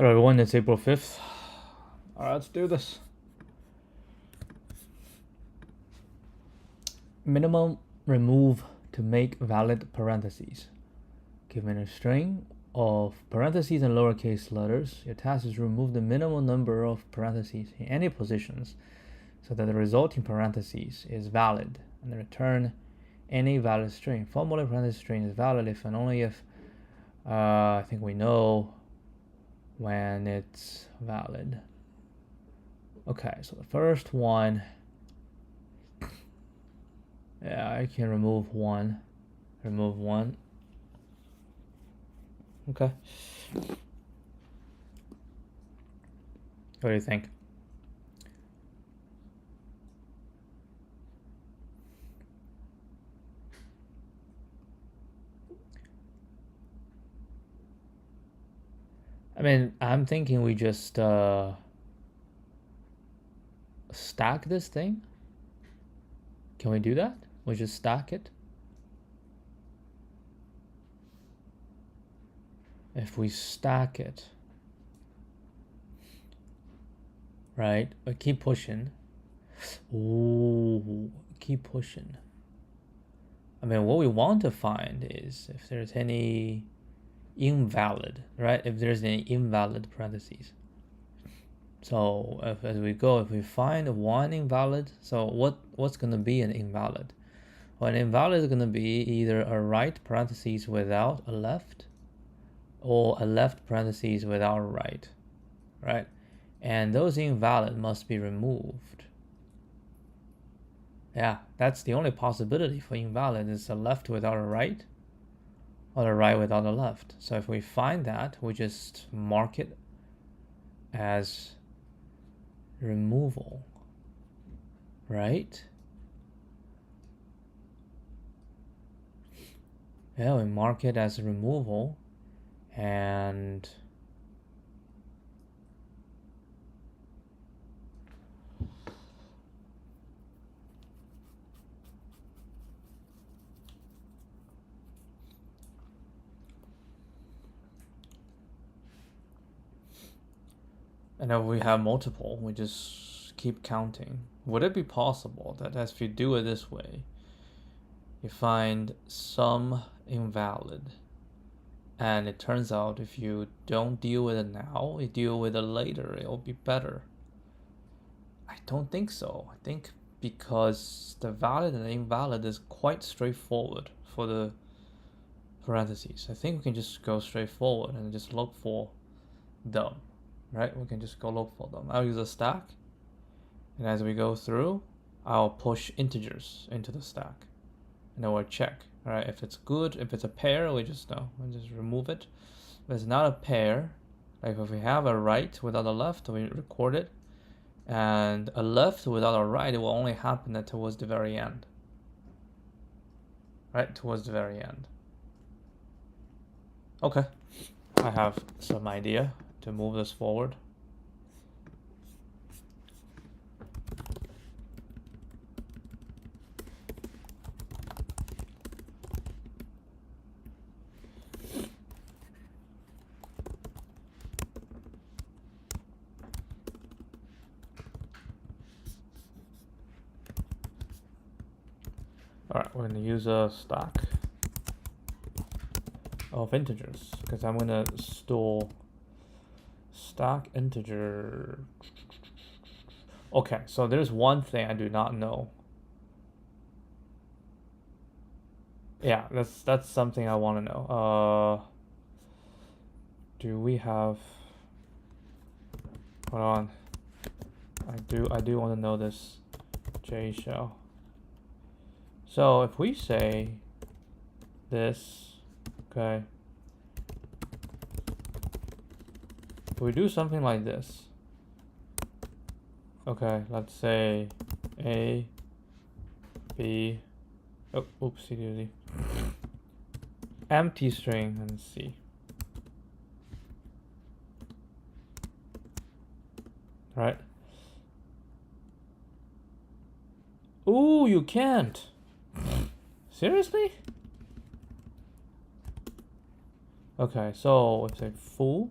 Hello everyone, it's April 5th. Alright, let's do this. Minimum remove to make valid parentheses. Given a string of parentheses and lowercase letters, your task is to remove the minimum number of parentheses in any positions so that the resulting parentheses is valid, and return any valid string. Formally, parentheses string is valid if and only if I think we know when it's valid. Okay, so the first one, yeah, I can remove one. Okay. What do you think? I mean, I'm thinking we just stack this thing. Can we do that? We just stack it. If we stack it, right? But keep pushing. Ooh, keep pushing. I mean, what we want to find is if there's any invalid, right? If there's any invalid parentheses. So as we go, if we find one invalid, so what's going to be an invalid? Well, an invalid is going to be either a right parentheses without a left, or a left parentheses without a right, right? And those invalid must be removed. Yeah, that's the only possibility for invalid is a left without a right, or a right without a left. So if we find that, we just mark it as removal, right? Yeah, we mark it as removal, and if we have multiple, we just keep counting. Would it be possible that if you do it this way, you find some invalid, and it turns out if you don't deal with it now, you deal with it later, it'll be better? I don't think so. I think because the valid and the invalid is quite straightforward for the parentheses. I think we can just go straight forward and just look for them, right? We can just go look for them. I'll use a stack, and as we go through, I'll push integers into the stack, and then we'll check. All right, if it's good, if it's a pair, we just remove it. If it's not a pair, like if we have a right without a left, we record it, and a left without a right, it will only happen towards the very end. Right, towards the very end. Okay, I have some idea to move this forward. All right, we're gonna use a stack of integers because I'm gonna store stack integer. Okay, so there's one thing I do not know. Yeah, that's something I want to know. Do we have? Hold on. I do want to know this J shell. So if we say this, okay, if we do something like this, okay, let's say A, B, oh, oopsie doodie, empty string and C. Right? Ooh, you can't. Seriously? Okay, so it's a full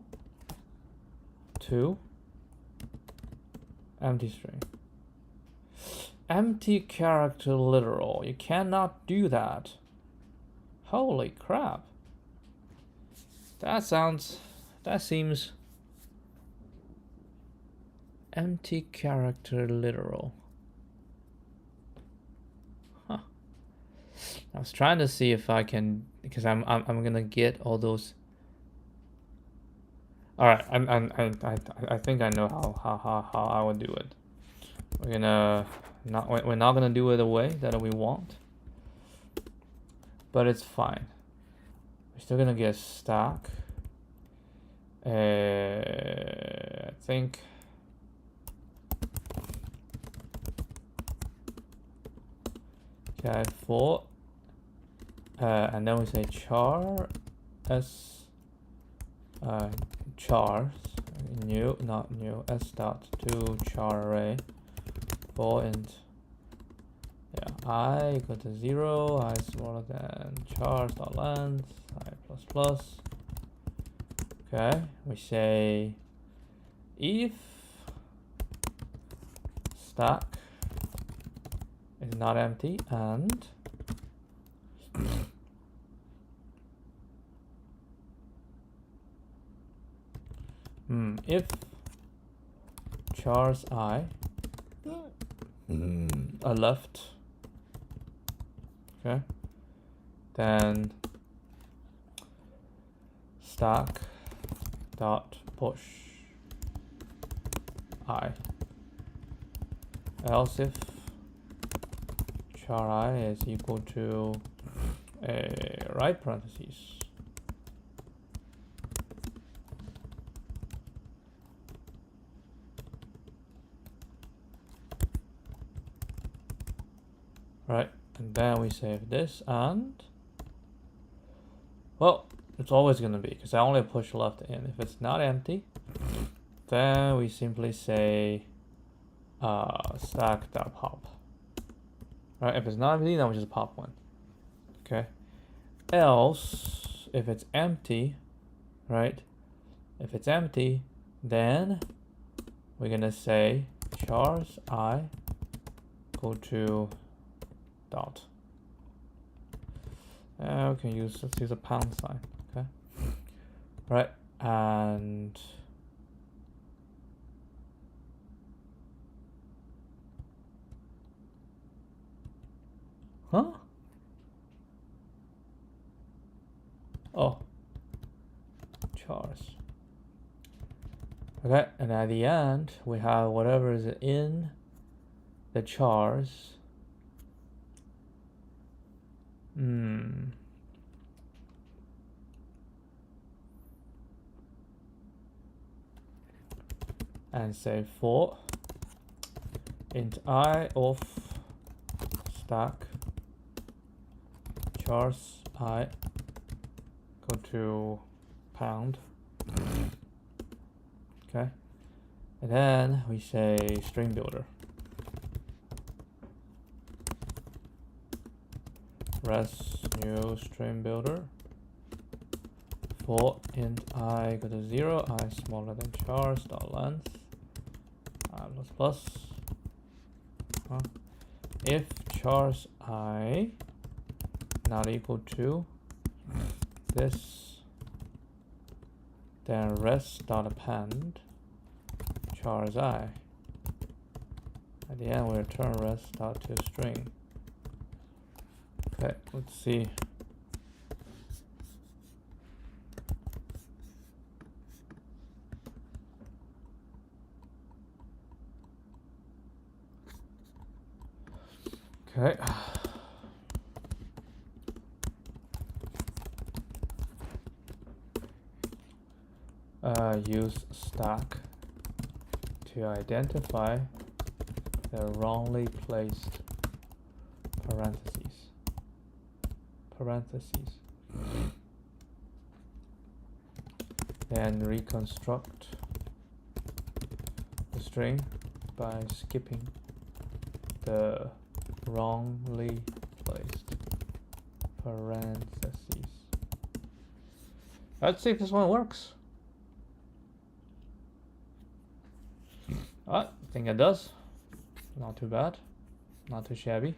to empty string. Empty character literal. You cannot do that. Holy crap. That seems empty character literal. Huh. I was trying to see if I can, because I'm gonna get all those. All right, I think I know how I would do it. We're not gonna do it the way that we want, but it's fine. We're still gonna get stack. I think okay, for and then we say char s chars new, not new, s dot to char array for int I equal to 0, I smaller than chars dot length, I plus plus. Okay, we say if stack is not empty and if chars I are left, okay, then stack dot push I. Else if char I is equal to a right parentheses. Right, and then we save this and well, it's always gonna be because I only push left in. If it's not empty, then we simply say stack.pop. Right, if it's not empty, then we just pop one. Okay. Else, if it's empty, right? If it's empty, then we're gonna say chars I go to dot. We can let's use a pound sign. Okay. Right, and huh? Oh, chars. Okay, and at the end we have whatever is in the chars. And say for int I of stack chars I go to pound. Okay, and then we say string builder. Res new string builder for int I go to 0, I smaller than chars dot length, I plus plus. If chars I not equal to this, then res dot append chars I. At the end we return res dot to string. Okay, let's see. Okay. Use stack to identify the wrongly placed parentheses. Then reconstruct the string by skipping the wrongly placed parentheses. Let's see if this one works. I think it does. Not too bad. Not too shabby.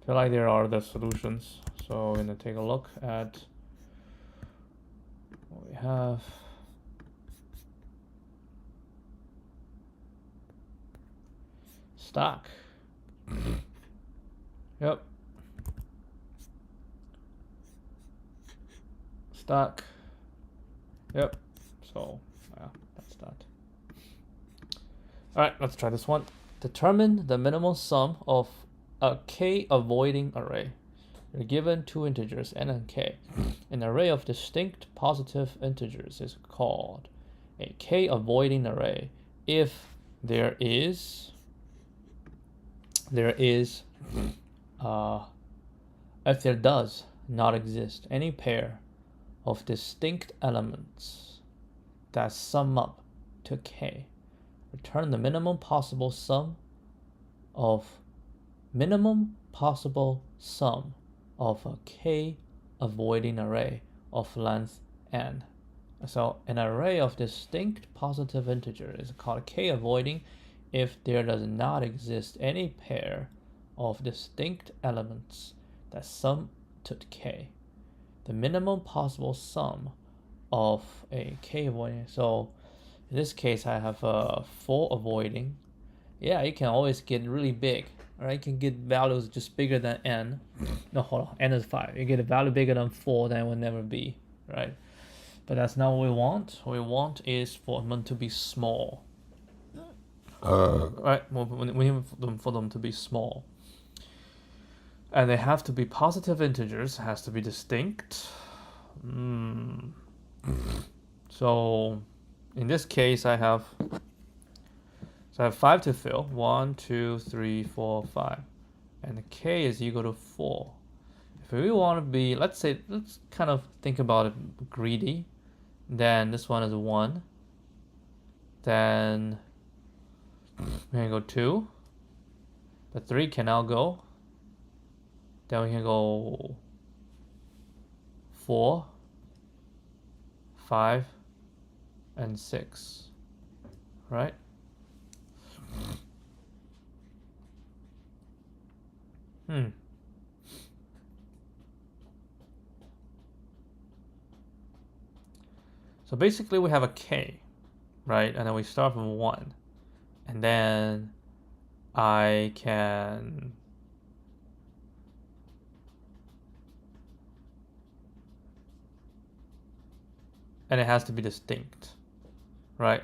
I feel like there are other solutions. So we're gonna take a look at what we have. Stack. Yep. Stack. Yep. So yeah, that's that. Alright, let's try this one. Determine the minimal sum of a k-avoiding array. You're given two integers, n and k. An array of distinct positive integers is called a k-avoiding array if there is if there does not exist any pair of distinct elements that sum up to k. Return the minimum possible sum of a k-avoiding array of length n. So an array of distinct positive integers is called k-avoiding if there does not exist any pair of distinct elements that sum to k. The minimum possible sum of a k-avoiding. So in this case, I have a 4 avoiding. Yeah, you can always get really big. Right? You can get values just bigger than n. No, hold on. N is 5. You get a value bigger than 4, then it will never be. Right? But that's not what we want. What we want is for them to be small. Right? We need for them to be small. And they have to be positive integers. It has to be distinct. So in this case, I have 5 to fill. 1, 2, 3, 4, 5. And the k is equal to 4. If we want to be, let's kind of think about it greedy. Then this one is 1. Then we're going to go 2. The 3 can now go. Then we can go 4, 5, and 6. Right? So basically we have a k, right? And then we start from 1. And then I can and it has to be distinct, right?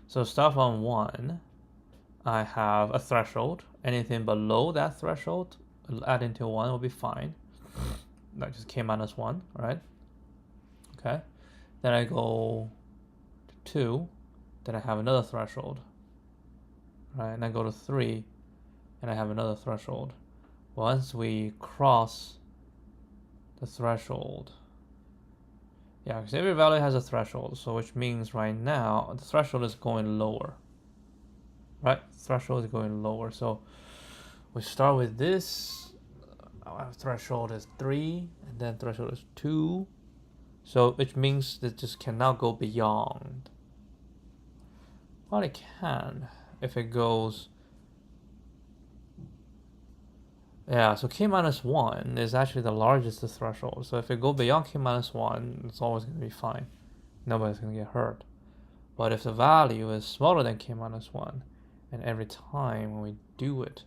So start from 1, I have a threshold. Anything below that threshold, add into 1 will be fine. That just k minus 1, right? Okay. Then I go to 2, then I have another threshold, right? And I go to 3, and I have another threshold. Once we cross the threshold, yeah, because every value has a threshold, so which means right now the threshold is going lower, right? Threshold is going lower, so we start with this. Our threshold is 3, and then threshold is 2, so which means that just cannot go beyond. Well, it can if it goes. Yeah, so k minus 1 is actually the largest threshold. So if it go beyond k minus 1, it's always going to be fine. Nobody's going to get hurt. But if the value is smaller than k minus 1, and every time when we do it,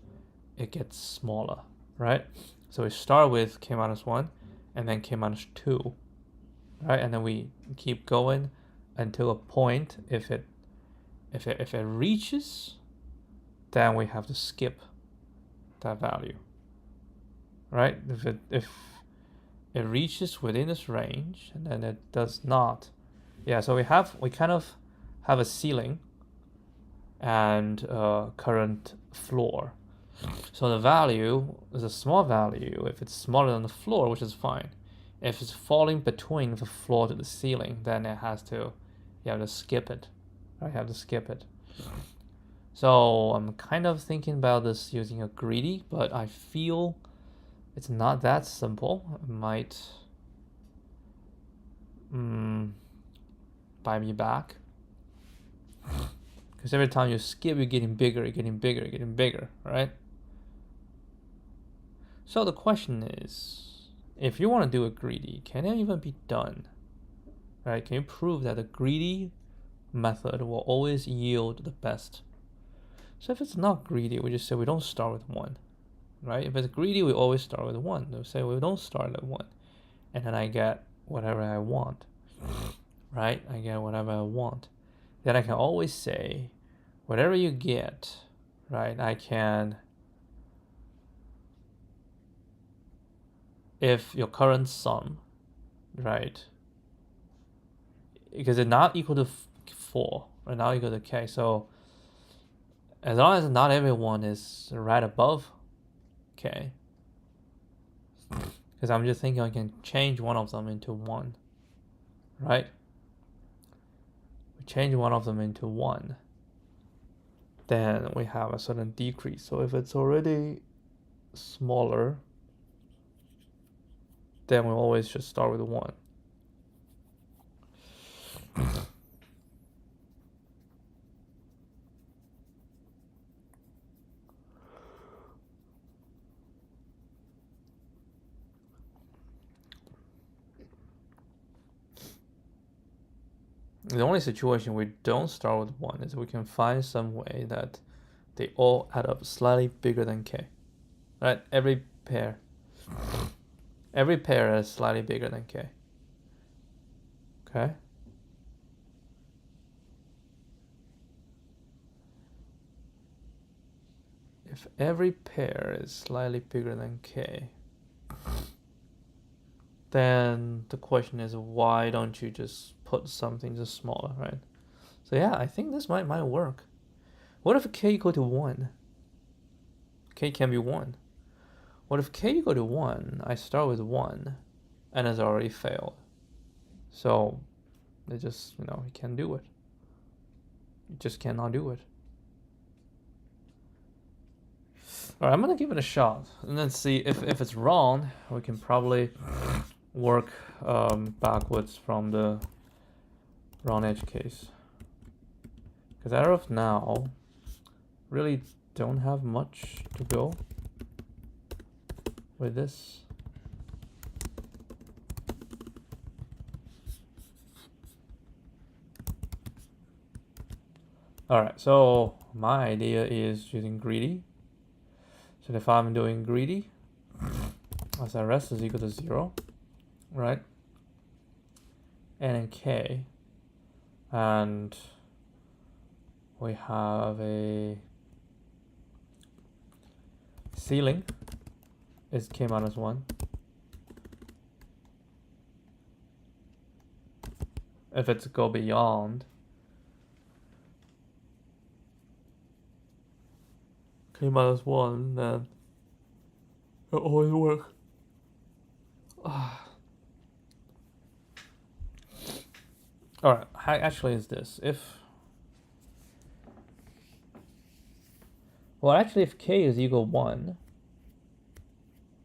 it gets smaller, right? So we start with k minus 1, and then k minus 2, right? And then we keep going until a point. If it reaches, then we have to skip that value. Right? If it reaches within this range, and then it does not, yeah. So we kind of have a ceiling and current floor. So the value is a small value if it's smaller than the floor, which is fine. If it's falling between the floor to the ceiling, then you have to skip it. I have to skip it. So I'm kind of thinking about this using a greedy, but I feel it's not that simple. It might buy me back. Because every time you skip, you're getting bigger, you're getting bigger, you're getting bigger, right? So the question is, if you want to do a greedy, can it even be done? Right? Can you prove that the greedy method will always yield the best? So if it's not greedy, we just say we don't start with 1. Right? If it's greedy, we always start with 1. We say we don't start at 1. And then I get whatever I want. Right? I get whatever I want. Then I can always say, whatever you get, right, I can, if your current sum, right, because it's not equal to 4, or not equal to k, so as long as not everyone is right above k, because I'm just thinking I can change one of them into 1, right? We change one of them into 1, then we have a certain decrease. So if it's already smaller, then we always just start with 1. The only situation we don't start with 1 is we can find some way that they all add up slightly bigger than k. Right? Every pair is slightly bigger than k. Okay? If every pair is slightly bigger than k, then the question is, why don't you just put something just smaller, right? So yeah, I think this might work. What if k equal to 1? K can be 1. What if k equal to 1, I start with 1, and it's already failed. So, it just, you can't do it. You just cannot do it. Alright, I'm gonna give it a shot, and then see if it's wrong, we can probably work backwards from the wrong edge case. Because as of now, really don't have much to go with this. Alright, so my idea is using greedy. So if I'm doing greedy, as the rest is equal to 0, right? And in k, and we have a ceiling is k minus 1. If it's go beyond k minus 1, then it always works. Alright, how actually is this? If k is equal to 1,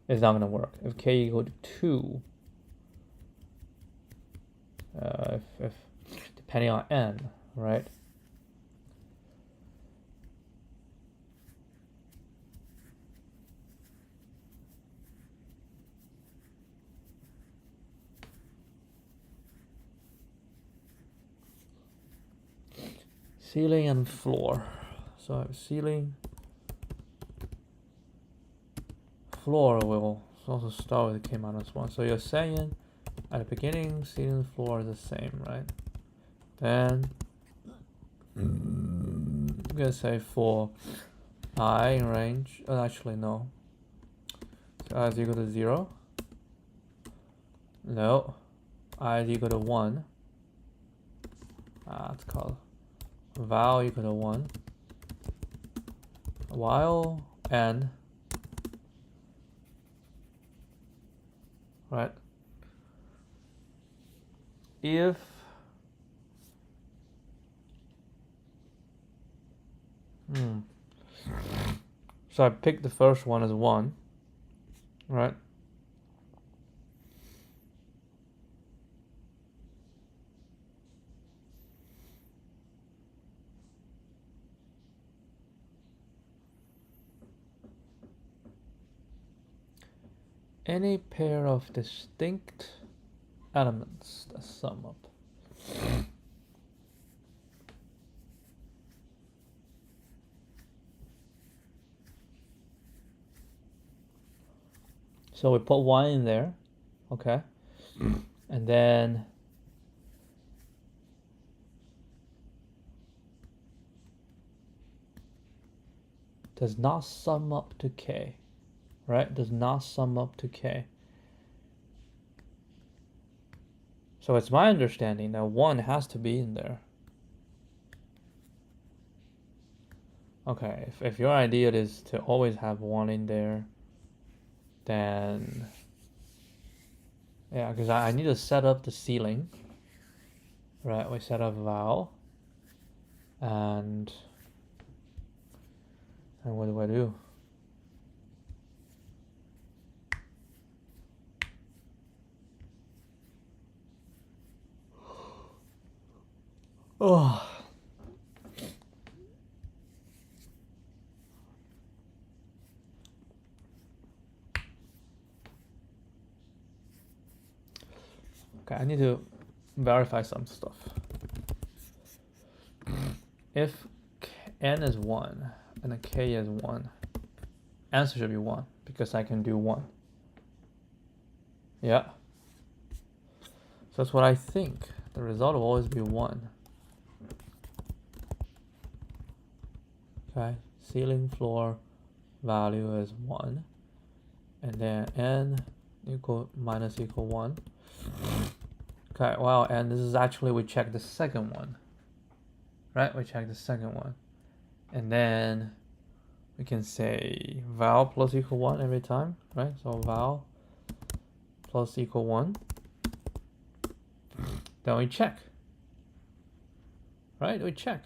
it's not going to work. If k equal to 2, if depending on n, right? Ceiling and floor. So I have ceiling. Floor will also start with k minus 1. So you're saying at the beginning, ceiling and floor are the same, right? Then I'm gonna say for I in range. Actually, no. So I is equal to 0. No. I is equal to 1. It's called val equal to 1. While n, right? If so I pick the first one as 1, right? any pair of distinct elements that sum up. So we put 1 in there, okay? And then does not sum up to k, right? Does not sum up to k. So it's my understanding that 1 has to be in there. Okay, if your idea is to always have 1 in there, then yeah, because I need to set up the ceiling. Right, we set up val, and what do I do? Oh. Okay, I need to verify some stuff. If n is 1 and k is 1, answer should be 1 because I can do 1. Yeah. So that's what I think. The result will always be 1. Okay, ceiling floor value is 1. And then n equal minus equal 1. Okay, well, and this is actually, we check the second one. Right, we check the second one. And then we can say val plus equal 1 every time, right? So val plus equal 1. Then we check. Right, we check.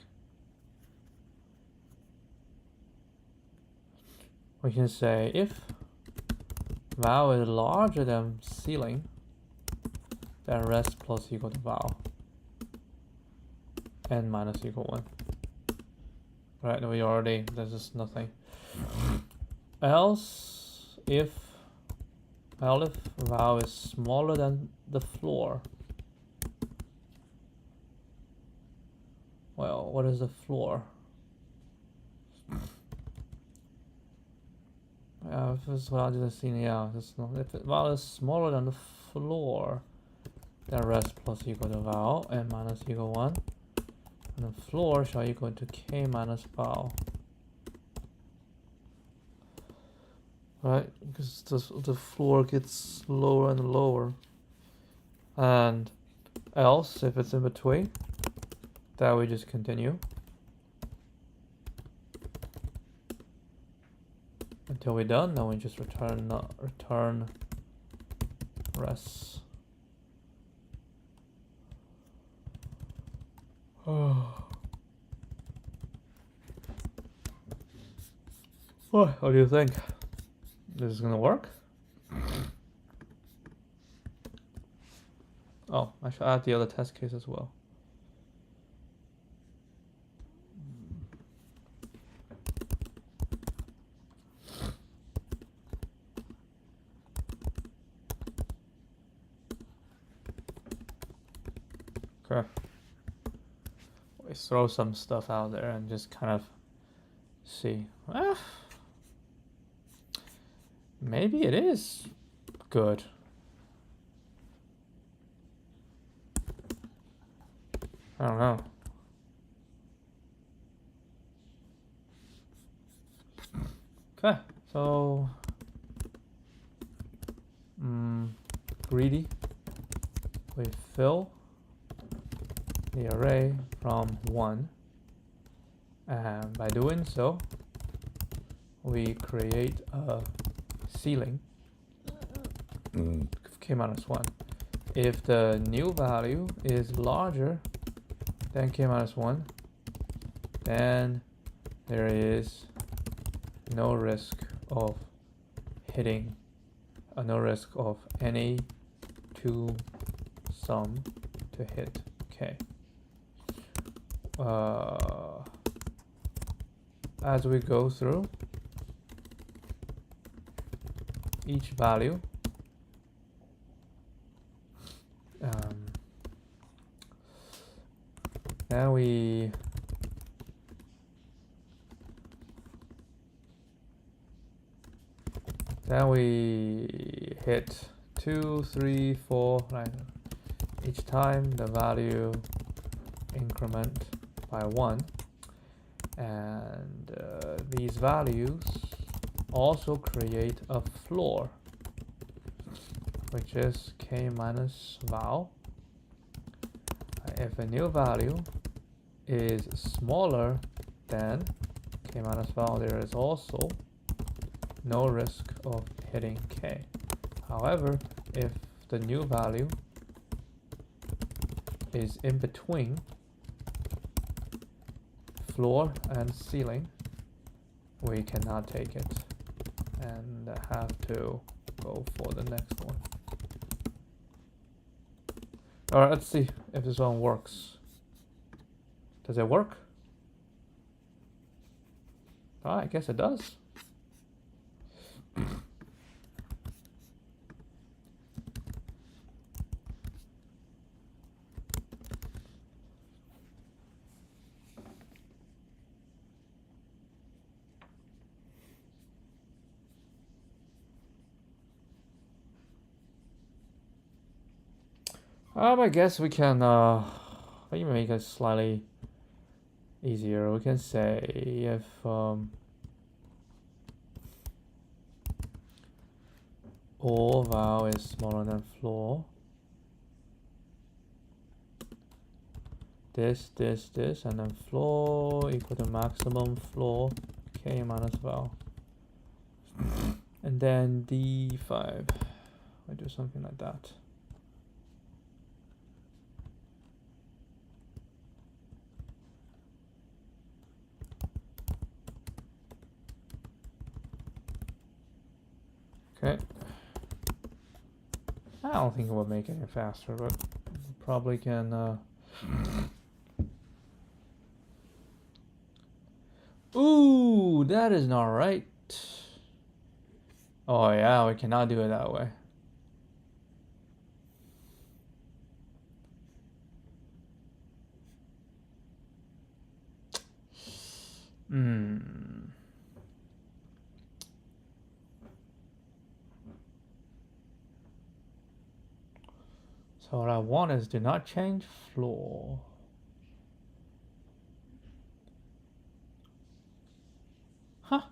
We can say if val is larger than ceiling, then rest plus equal to val. N minus equal 1. Right, we already, there's just nothing. Else, if val is smaller than the floor, well, what is the floor? If it's well, just seen, yeah, it's not, if val is smaller than the floor, then rest plus equal to val, n minus equal 1. And the floor shall equal to k minus val. Right, because the floor gets lower and lower. And else, if it's in between, then we just continue until we're done. Then we just return res. What do you think? This is gonna work? Oh, I should add the other test case as well. Okay. We throw some stuff out there and just kind of see. Maybe it is good. I don't know. Okay, so greedy. We fill the array from 1, and by doing so, we create a ceiling k minus 1. If the new value is larger than k minus 1, then there is no risk of hitting, no risk of any two sum to hit k. As we go through each value, then we hit 2, 3, 4, right? Each time the value increment by 1, and these values also create a floor, which is k minus val. If a new value is smaller than k minus val, there is also no risk of hitting k. However, if the new value is in between floor and ceiling, we cannot take it and have to go for the next one. Alright, let's see if this one works. Does it work? Oh, I guess it does. I guess we can maybe make it slightly easier. We can say if all val is smaller than floor, this, and then floor equal to maximum floor k minus val, and then d5. I do something like that. Okay. I don't think it will make it any faster, but probably can. Ooh, that is not right. Oh yeah, we cannot do it that way. So what I want is do not change floor. Huh.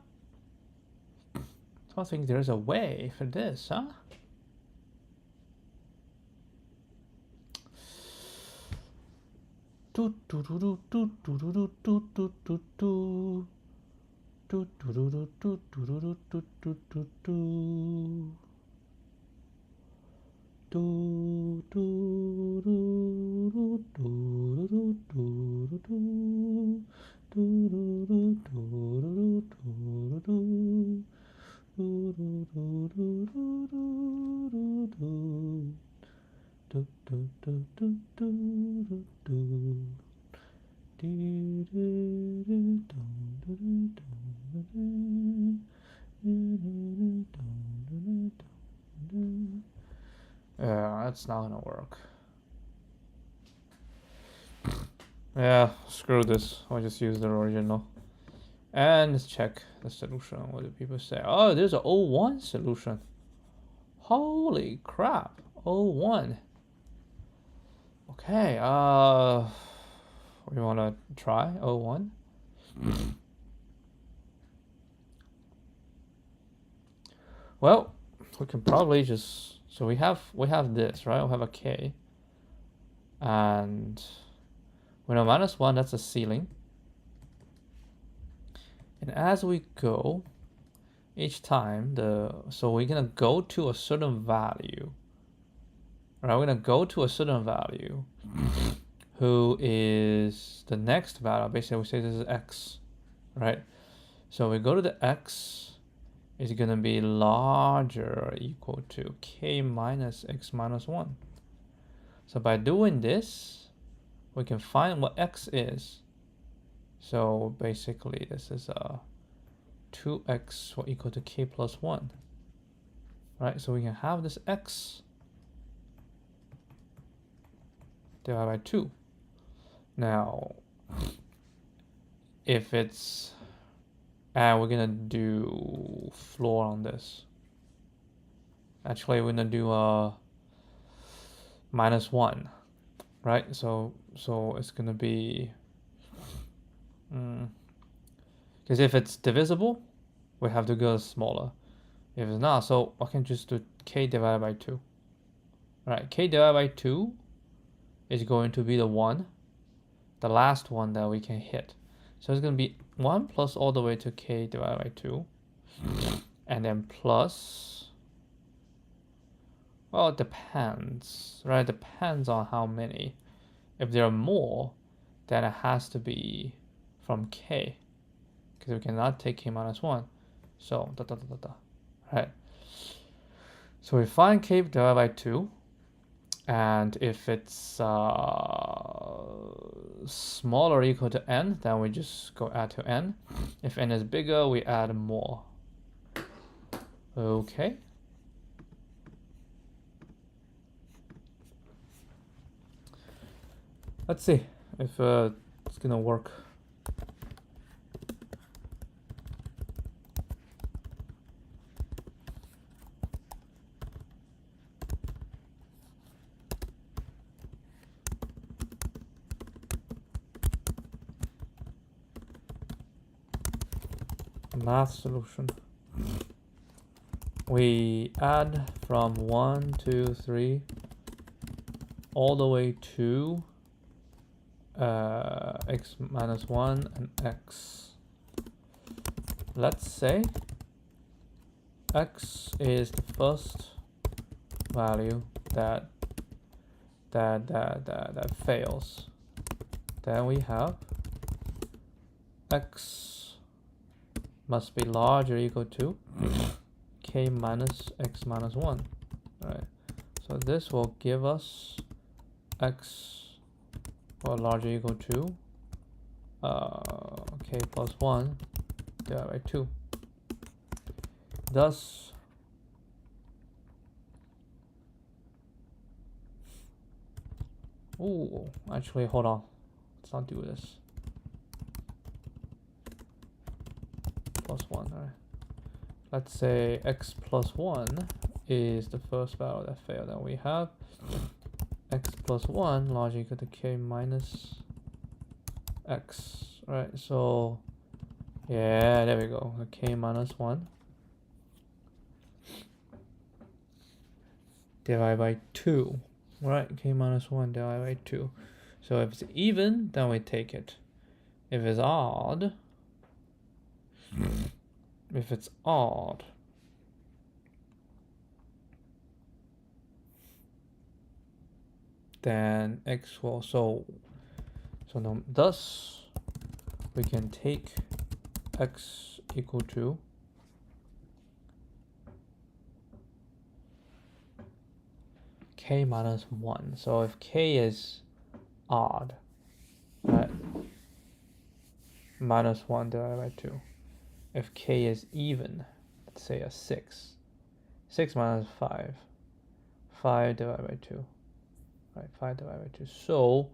So I think there's a way for this, huh? Yeah, that's not gonna work. Yeah, screw this. I'll just use the original. And let's check the solution. What do people say? Oh, there's a 01 solution. Holy crap. 01. Okay, we wanna try 01? Well, we can probably just, so we have this, right? We have a k, and we know -1, that's a ceiling. And as we go, each time so we're gonna go to a certain value, right? We're gonna go to a certain value, who is the next value. Basically, we say this is x, right? So we go to the x is gonna be larger or equal to k minus x minus 1. So by doing this, we can find what x is. So basically, this is 2x equal to k plus 1. Right, so we can have this x divided by 2. Now, if it's, and we're gonna do floor on this. Actually, we're gonna do -1, right? So it's gonna be, because if it's divisible, we have to go smaller. If it's not, so I can just do k divided by 2. Right, k divided by 2 is going to be the 1, the last one that we can hit. So it's going to be 1 plus all the way to k divided by 2. And then plus, well, it depends, right? It depends on how many. If there are more, then it has to be from k, because we cannot take k minus 1. So, right? So we find k divided by 2. And if it's smaller or equal to n, then we just go add to n. If n is bigger, we add more. Okay. Let's see if it's gonna work. Math solution. We add from 1, 2, 3 all the way to x minus 1 and x. Let's say x is the first value that fails. Then we have x must be larger or equal to k minus x minus 1. Alright, so this will give us x larger or equal to k plus 1 divided by 2. Thus, actually, hold on. Let's not do this. Plus 1, alright. Let's say x plus 1 is the first value that failed. Then we have x plus 1 largely equal to k minus x. Right, so yeah, there we go. K minus 1 divided by 2. Right, k minus 1 divided by 2. So if it's even, then we take it. If it's odd, then x will, thus we can take x equal to k minus 1. So if k is odd, right, minus 1 divided by 2. If k is even, let's say a 6. 6 minus 5. 5 divided by 2. Right, 5 divided by 2. So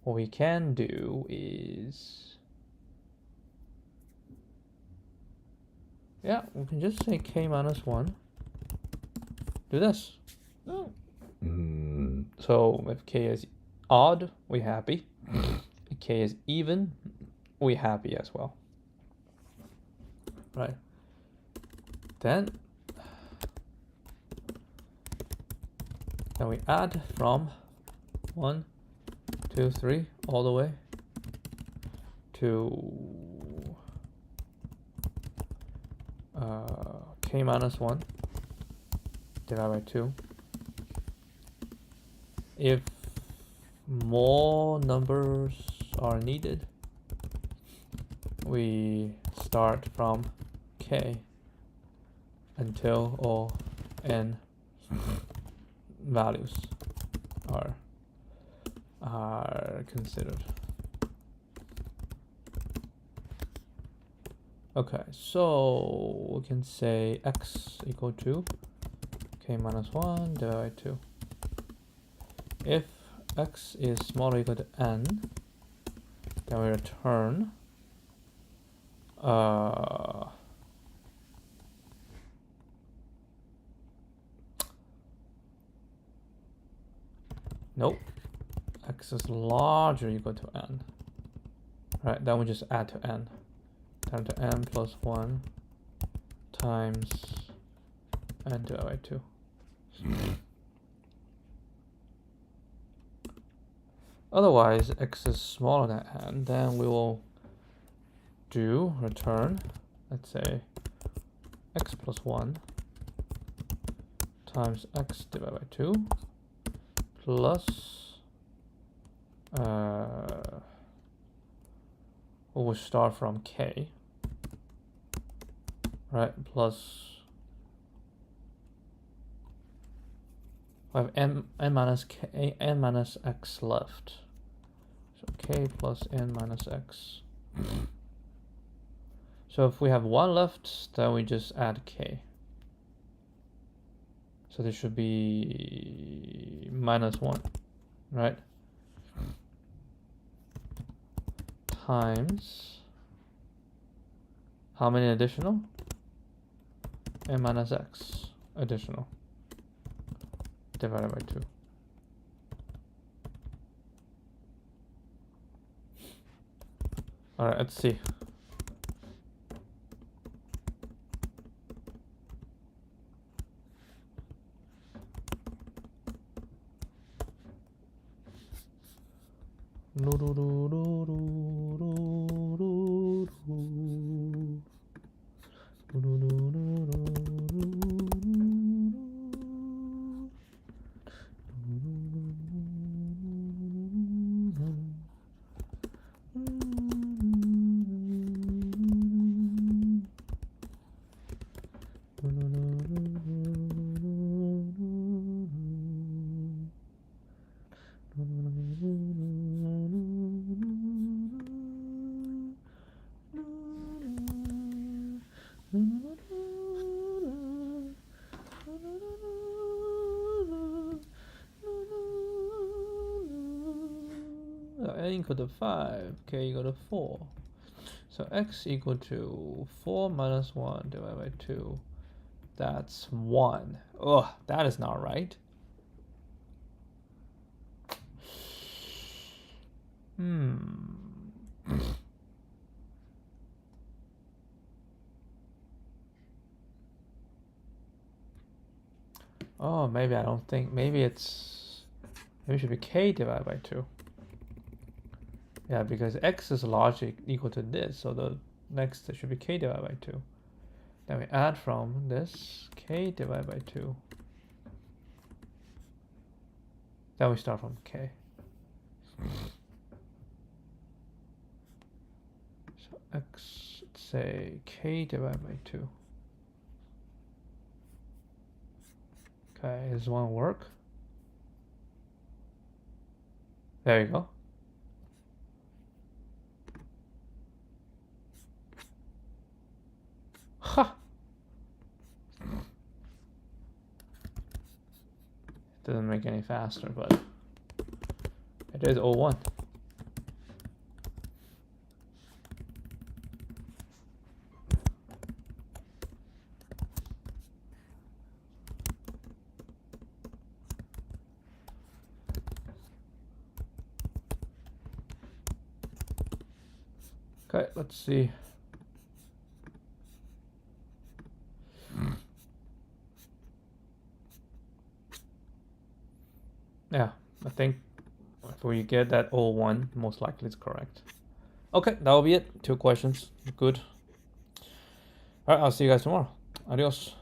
what we can do is, yeah, we can just say k minus 1. Do this. So if k is odd, we're happy. If k is even, we're happy as well. Right. Then we add from 1, 2, 3 all the way to k minus 1 divided by 2. If more numbers are needed, we start from k until all n values are considered. Okay, so we can say x equal to k minus 1 divided by 2. If x is smaller or equal to n, Then we return nope, x is larger equal to n. Right, then we just add to n. Down to n plus 1 times n divided by 2. Otherwise, x is smaller than n, then we will do return, let's say, x plus 1 times x divided by 2 plus, we'll start from k, right, plus, I have n minus k, n minus x left. So k plus n minus x. So if we have 1 left, then we just add k. So this should be minus 1, right? Times, how many additional? N minus x additional, divided by 2. All right, let's see. N equal to 5, k equal to 4. So x equal to 4 minus 1 divided by 2. That's 1. Ugh, that is not right. Oh, maybe I don't think, maybe it should be k divided by 2. Yeah, because x is largely equal to this, so the next should be k divided by 2. Then we add from this k divided by 2. Then we start from k. So x, let's say k divided by 2. Okay, does one work? There you go. Ha! Doesn't make any faster, but it is 01. Okay, let's see. Yeah, I think if we get that 01, most likely it's correct. Okay, that will be it. 2 questions. Good. All right, I'll see you guys tomorrow. Adios.